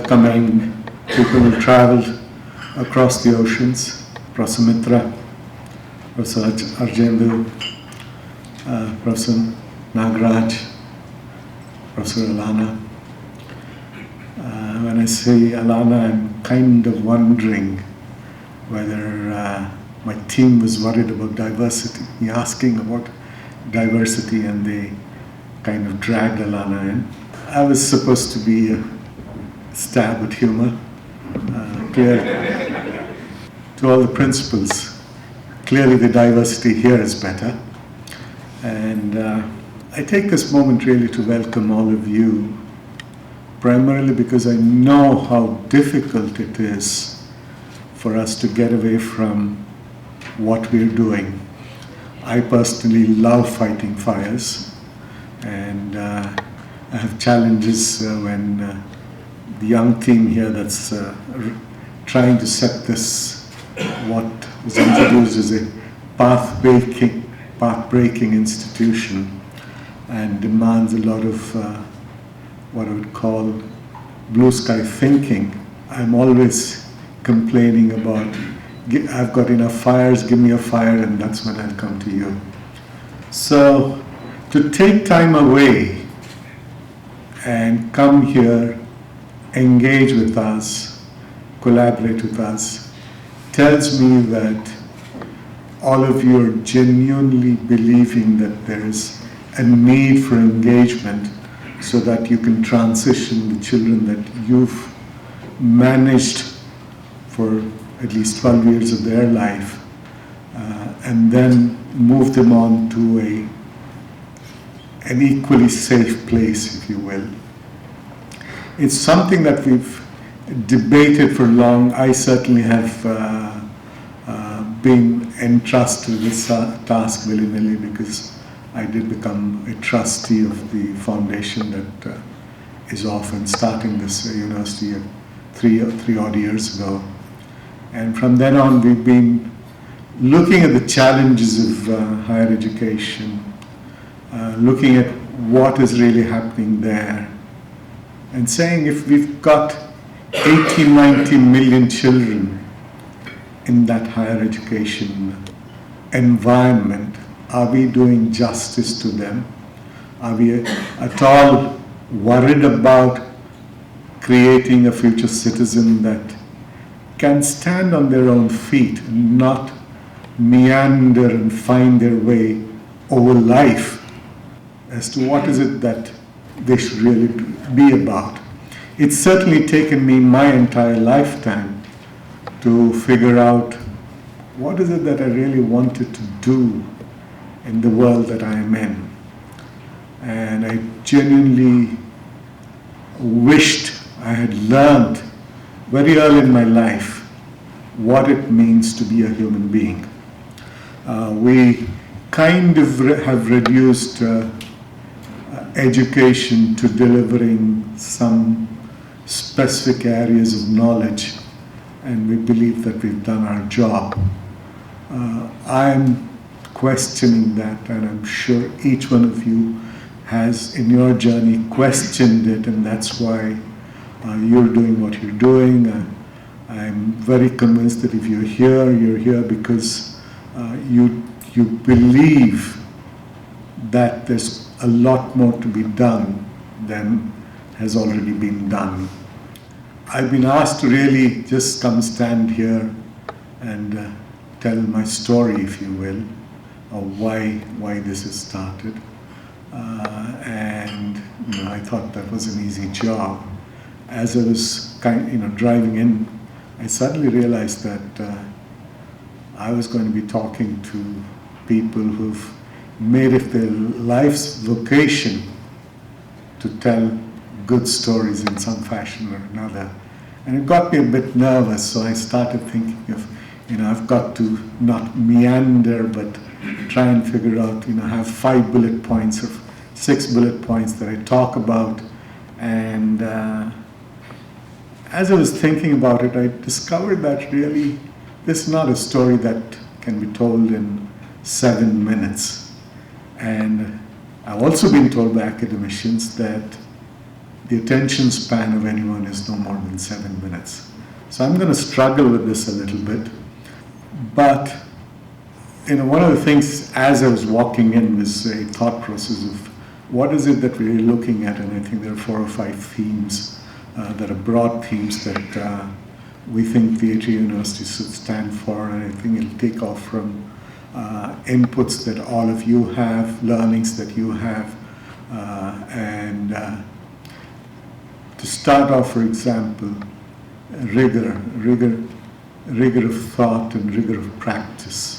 welcoming people who traveled across the oceans, Professor Mitra, Professor Arjendu, Professor Nagaraj, Professor Alana. When I say Alana, I'm kind of wondering whether my team was worried about diversity, asking about diversity, and they kind of dragged Alana in. I was supposed to be a stab at humor, clear to all the principals. Clearly the diversity here is better. And I take this moment really to welcome all of you, primarily because I know how difficult it is for us to get away from what we're doing. I personally love fighting fires, and I have challenges when the young team here that's trying to set this, what was introduced as a path-breaking institution, and demands a lot of what I would call blue sky thinking. I'm always complaining about, I've got enough fires, give me a fire, and that's when I'll come to you. So to take time away and come here, engage with us, collaborate with us, tells me that all of you are genuinely believing that there is a need for engagement so that you can transition the children that you've managed for at least 12 years of their life, and then move them on to an equally safe place, if you will. It's something that we've debated for long. I certainly have been entrusted with this task willy-nilly because I did become a trustee of the foundation that is off and starting this university three odd years ago. And from then on, we've been looking at the challenges of higher education, looking at what is really happening there, and saying if we've got 80, 90 million children in that higher education environment, are we doing justice to them? Are we at all worried about creating a future citizen that can stand on their own feet and not meander and find their way over life as to what is it that they should really be about? It's certainly taken me my entire lifetime to figure out what is it that I really wanted to do in the world that I am in. And I genuinely wished I had learned very early in my life what it means to be a human being. We kind of have reduced education to delivering some specific areas of knowledge, and we believe that we've done our job. I'm questioning that, and I'm sure each one of you has in your journey questioned it, and that's why you're doing what you're doing. I'm very convinced that if you're here because you believe that there's a lot more to be done than has already been done. I've been asked to really just come stand here and tell my story, if you will, of why this has started. And I thought that was an easy job. As I was driving in, I suddenly realized that I was going to be talking to people who've made it their life's vocation to tell good stories in some fashion or another. And it got me a bit nervous, so I started thinking of, I've got to not meander, but try and figure out, have 5 bullet points or 6 bullet points that I talk about. And as I was thinking about it, I discovered that really this is not a story that can be told in 7 minutes. And I've also been told by academicians that the attention span of anyone is no more than 7 minutes. So I'm going to struggle with this a little bit. But one of the things as I was walking in was a thought process of what is it that we're looking at, and I think there are 4 or 5 themes that are broad themes that we think the Atria University should stand for, and I think it'll take off from inputs that all of you have, learnings that you have, and to start off, for example, rigor of thought and rigor of practice.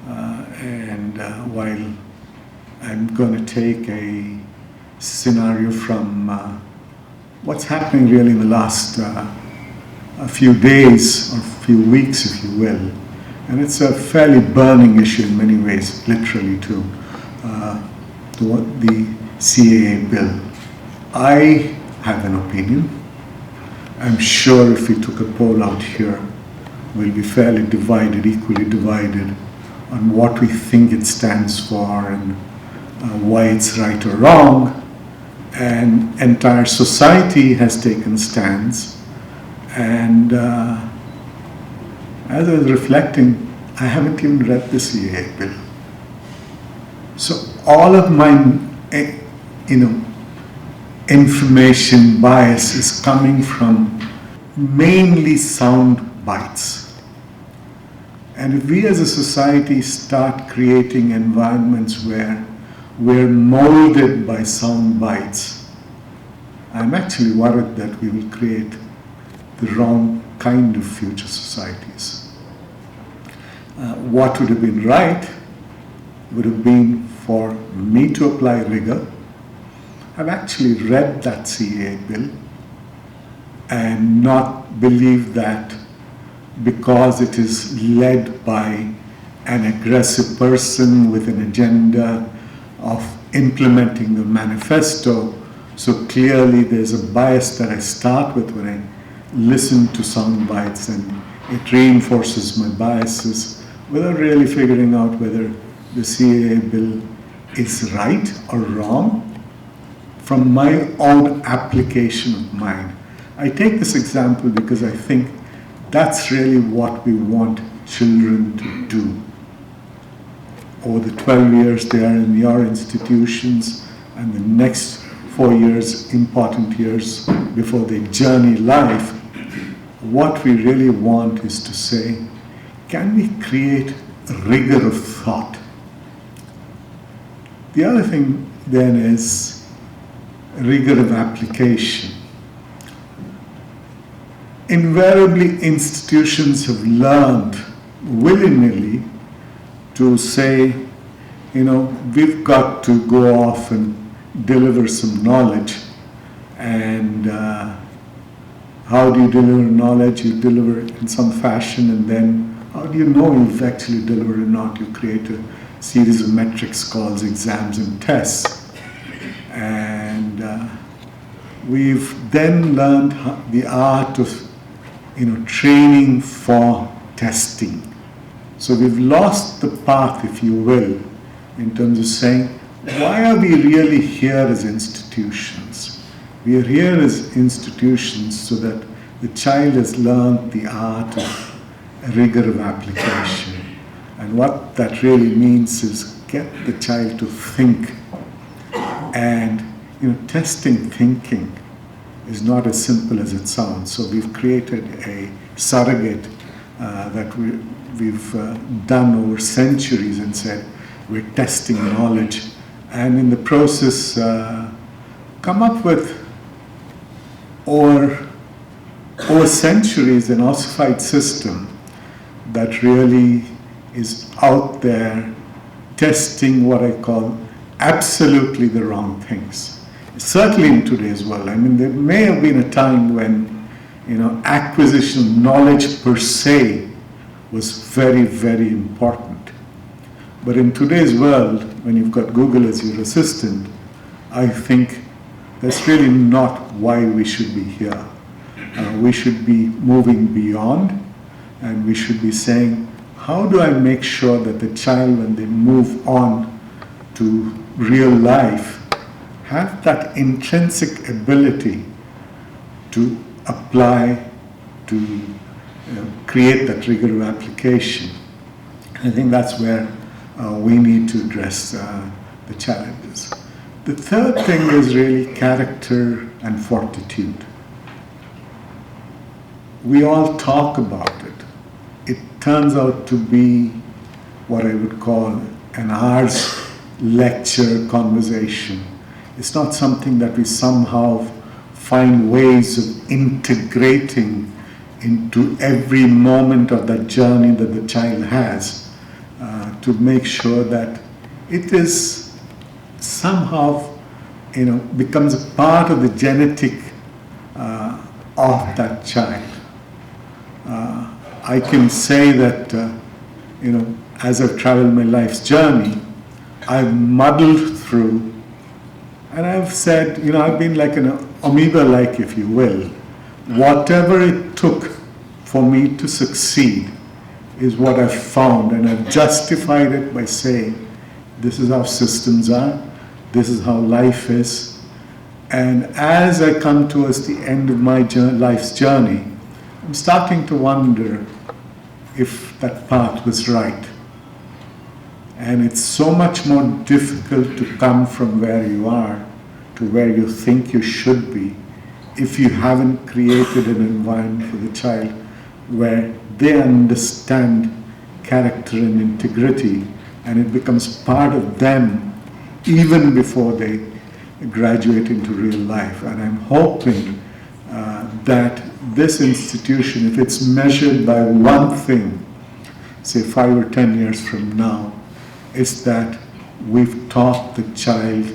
And while I'm going to take a scenario from what's happening really in the last a few days or few weeks, if you will, and it's a fairly burning issue in many ways, literally too, the CAA bill. I have an opinion. I'm sure if we took a poll out here, we'll be fairly divided, equally divided, on what we think it stands for and why it's right or wrong. And entire society has taken stands. And as I was reflecting, I haven't even read the CAA bill. So all of my, information bias is coming from mainly sound bites. And if we as a society start creating environments where we're molded by sound bites, I'm actually worried that we will create the wrong kind of future societies. What would have been right would have been for me to apply rigor. I've actually read that CAA bill and not believe that because it is led by an aggressive person with an agenda of implementing the manifesto, so clearly there's a bias that I start with when I listen to sound bites, and it reinforces my biases without really figuring out whether the CAA bill is right or wrong from my own application of mine. I take this example because I think that's really what we want children to do. Over the 12 years they are in your institutions, and the next 4 years, important years before they journey life, what we really want is to say, can we create rigor of thought? The other thing then is rigor of application. Invariably, institutions have learned willy-nilly to say, we've got to go off and deliver some knowledge. And how do you deliver knowledge? You deliver it in some fashion, and then how do you know you've actually delivered or not? You create a series of metrics called exams and tests. And we've then learned the art of training for testing. So we've lost the path, if you will, in terms of saying, why are we really here as institutions? We are here as institutions so that the child has learned the art of rigor of application. And what that really means is get the child to think. And testing thinking is not as simple as it sounds. So we've created a surrogate that we've done over centuries and said we're testing knowledge, and in the process come up with over centuries an ossified system that really is out there testing what I call absolutely the wrong things. Certainly in today's world. I mean, there may have been a time when acquisition of knowledge per se was very, very important. But in today's world, when you've got Google as your assistant, I think that's really not why we should be here. We should be moving beyond, and we should be saying, how do I make sure that the child, when they move on to real life, have that intrinsic ability to apply, to create that rigor of application. I think that's where we need to address the challenges. The third thing is really character and fortitude. We all talk about it. It turns out to be what I would call an hour's lecture conversation. It's not something that we somehow find ways of integrating into every moment of that journey that the child has, to make sure that it is somehow, becomes a part of the genetic of that child. I can say that, as I've traveled my life's journey, I've muddled through, and I've said, I've been like an amoeba-like, if you will. Whatever it took for me to succeed is what I've found, and I've justified it by saying, this is how systems are, this is how life is. And as I come towards the end of my life's journey, I'm starting to wonder if that path was right. And it's so much more difficult to come from where you are to where you think you should be if you haven't created an environment for the child where they understand character and integrity, and it becomes part of them even before they graduate into real life. And I'm hoping that this institution, if it's measured by one thing, say 5 or 10 years from now, is that we've taught the child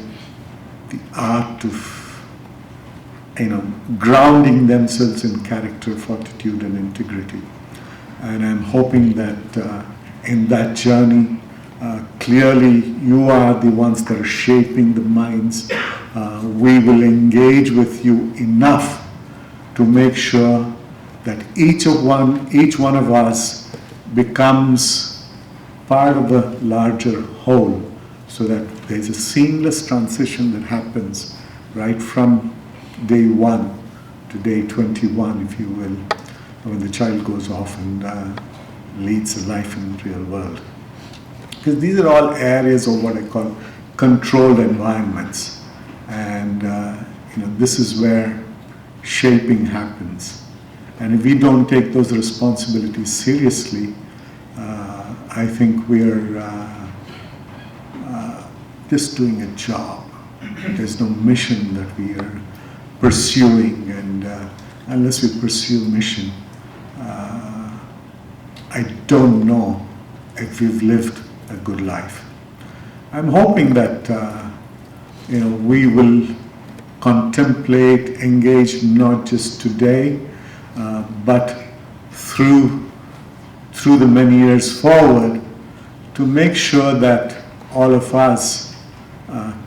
the art of grounding themselves in character, fortitude, and integrity. And I'm hoping that in that journey, clearly you are the ones that are shaping the minds. We will engage with you enough to make sure that each one of us becomes part of a larger whole, so that there's a seamless transition that happens right from day 1 to day 21, if you will, when the child goes off and leads a life in the real world. Because these are all areas of what I call controlled environments, and this is where shaping happens. And if we don't take those responsibilities seriously, I think we're just doing a job. There's no mission that we are pursuing, and unless we pursue mission, I don't know if we've lived a good life. I'm hoping that we will contemplate, engage not just today, but through the many years forward, to make sure that all of us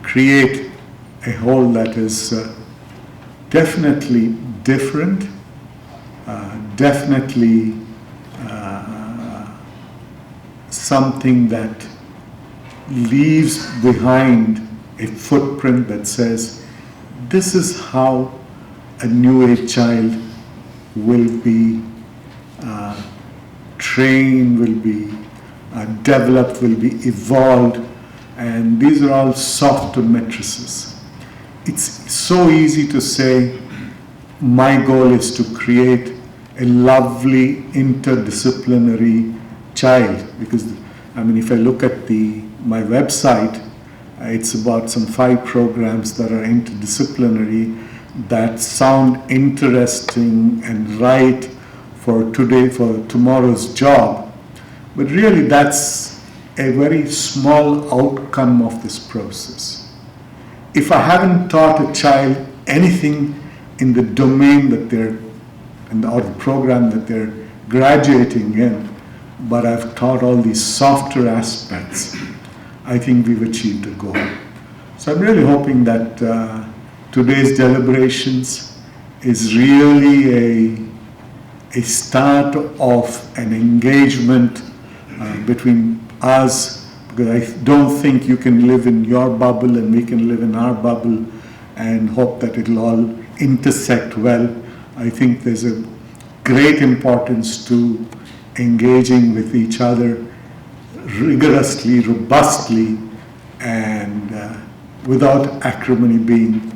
create a whole that is definitely different, definitely something that leaves behind a footprint that says, this is how a new age child will be trained, will be developed, will be evolved, and these are all softer matrices. It's so easy to say, my goal is to create a lovely interdisciplinary child, because if I look at my website, it's about some 5 programs that are interdisciplinary, that sound interesting and right for tomorrow's job, but really that's a very small outcome of this process. If I haven't taught a child anything in the domain that they're or the program that they're graduating in, but I've taught all these softer aspects, I think we've achieved a goal. So I'm really hoping that today's deliberations is really a start of an engagement between us, because I don't think you can live in your bubble and we can live in our bubble and hope that it'll all intersect well. I think there's a great importance to engaging with each other rigorously, robustly, and without acrimony, being,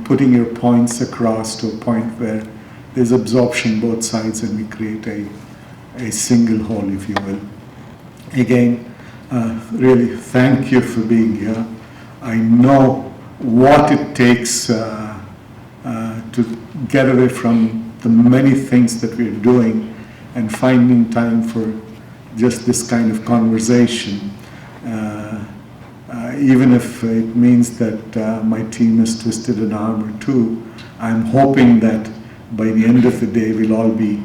putting your points across to a point where there's absorption both sides and we create a single whole, if you will. Again, really thank you for being here. I know what it takes to get away from the many things that we're doing and finding time for just this kind of conversation. Even if it means that my team has twisted an arm or two, I'm hoping that by the end of the day we'll all be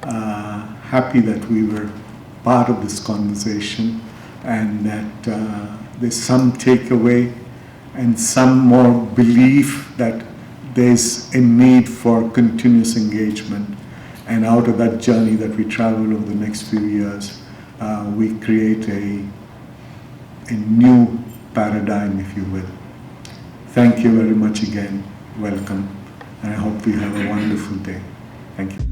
happy that we were part of this conversation and that there's some takeaway and some more belief that there's a need for continuous engagement, and out of that journey that we travel over the next few years, we create a new paradigm, if you will. Thank you very much again. Welcome. And I hope you have a wonderful day. Thank you.